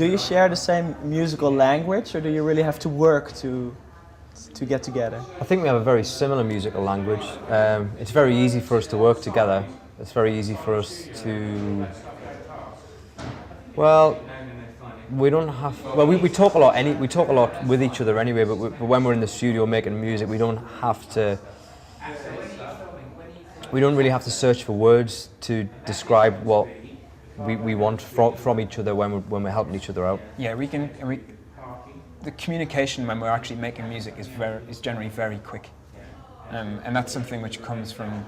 Do you share the same musical language, or do you really have to work to get together? I think we have a very similar musical language. It's very easy for us to work together. It's very easy for us to, well, we don't have, well, we talk a lot. We talk a lot with each other anyway. But when we're in the studio making music, we don't have to. We don't really have to search for words to describe what we want from each other when we're helping each other out. Yeah, the communication when we're actually making music is generally very quick, and that's something which comes from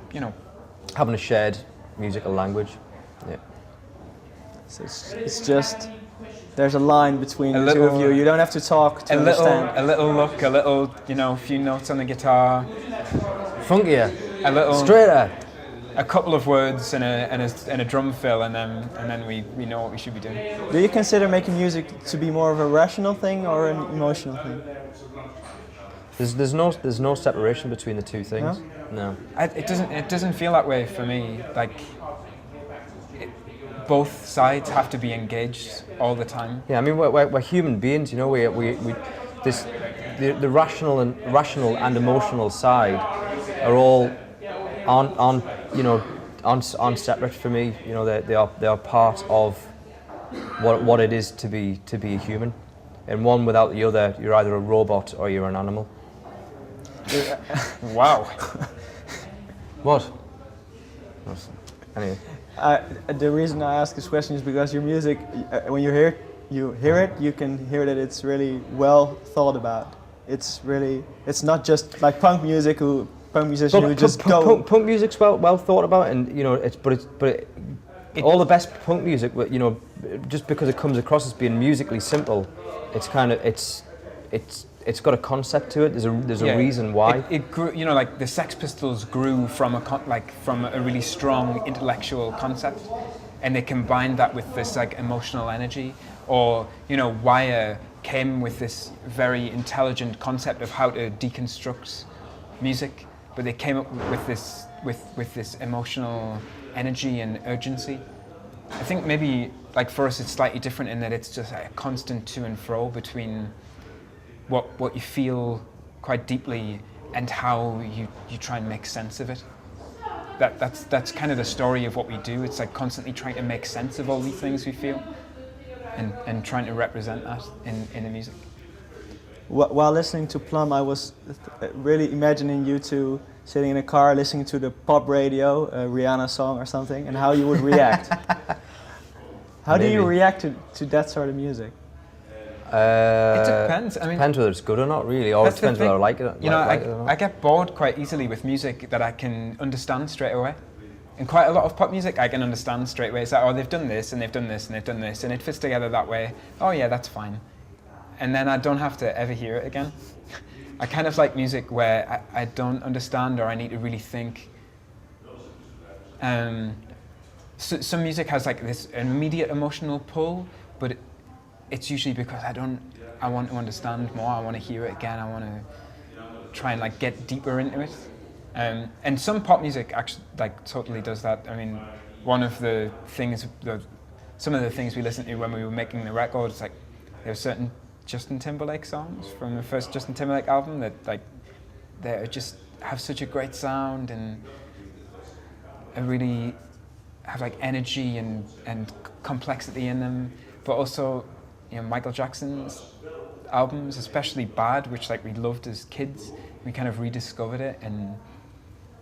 having a shared musical language. Yeah. So it's just there's a line between the two of you. You don't have to talk to understand. A little look, a little few notes on the guitar, funkier, a little straighter. A couple of words and a drum fill, and then we know what we should be doing. Do you consider making music to be more of a rational thing or an emotional thing? There's no separation between the two things. No. It doesn't feel that way for me. Like both sides have to be engaged all the time. Yeah, I mean we're human beings. The rational and emotional side are all aren't separate for me. They are part of what it is to be a human, and one without the other, you're either a robot or you're an animal. Wow. What? Anyway. The reason I ask this question is because your music, when you hear it, you can hear that it's really well thought about. It's not just like punk music punk musician who just go. Punk music's well thought about, and all the best punk music, just because it comes across as being musically simple, it's got a concept to it. There's a reason why. It grew, like the Sex Pistols grew from a really strong intellectual concept, and they combined that with this like emotional energy. Or Wire came with this very intelligent concept of how to deconstruct music. But they came up with this emotional energy and urgency. I think maybe like for us it's slightly different in that it's just a constant to and fro between what you feel quite deeply and how you try and make sense of it. That's kind of the story of what we do. It's like constantly trying to make sense of all these things we feel and trying to represent that in the music. While listening to Plumb, I was really imagining you two sitting in a car listening to the pop radio, a Rihanna song or something, and how you would react. How do you react to that sort of music? It depends. I mean, depends whether it's good or not, really. Or it depends whether I like it. I get bored quite easily with music that I can understand straight away. And quite a lot of pop music I can understand straight away. It's like, they've done this, and they've done this, and they've done this, and it fits together that way. Oh yeah, that's fine. And then I don't have to ever hear it again. I kind of like music where I don't understand or I need to really think. So, some music has like this immediate emotional pull, but it's usually because I want to understand more. I want to hear it again. I want to try and like get deeper into it. And some pop music actually like totally does that. I mean, one of the things, some of the things we listened to when we were making the record, it's like there were certain Justin Timberlake songs from the first Justin Timberlake album that like they just have such a great sound and really have like energy and complexity in them. But also, Michael Jackson's albums, especially Bad, which like we loved as kids, we kind of rediscovered it, and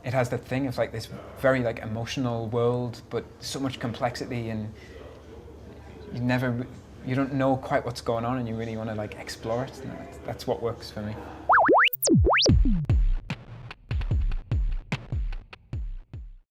it has that thing of like this very like emotional world, but so much complexity, and you don't know quite what's going on, and you really want to like explore it. And that's what works for me.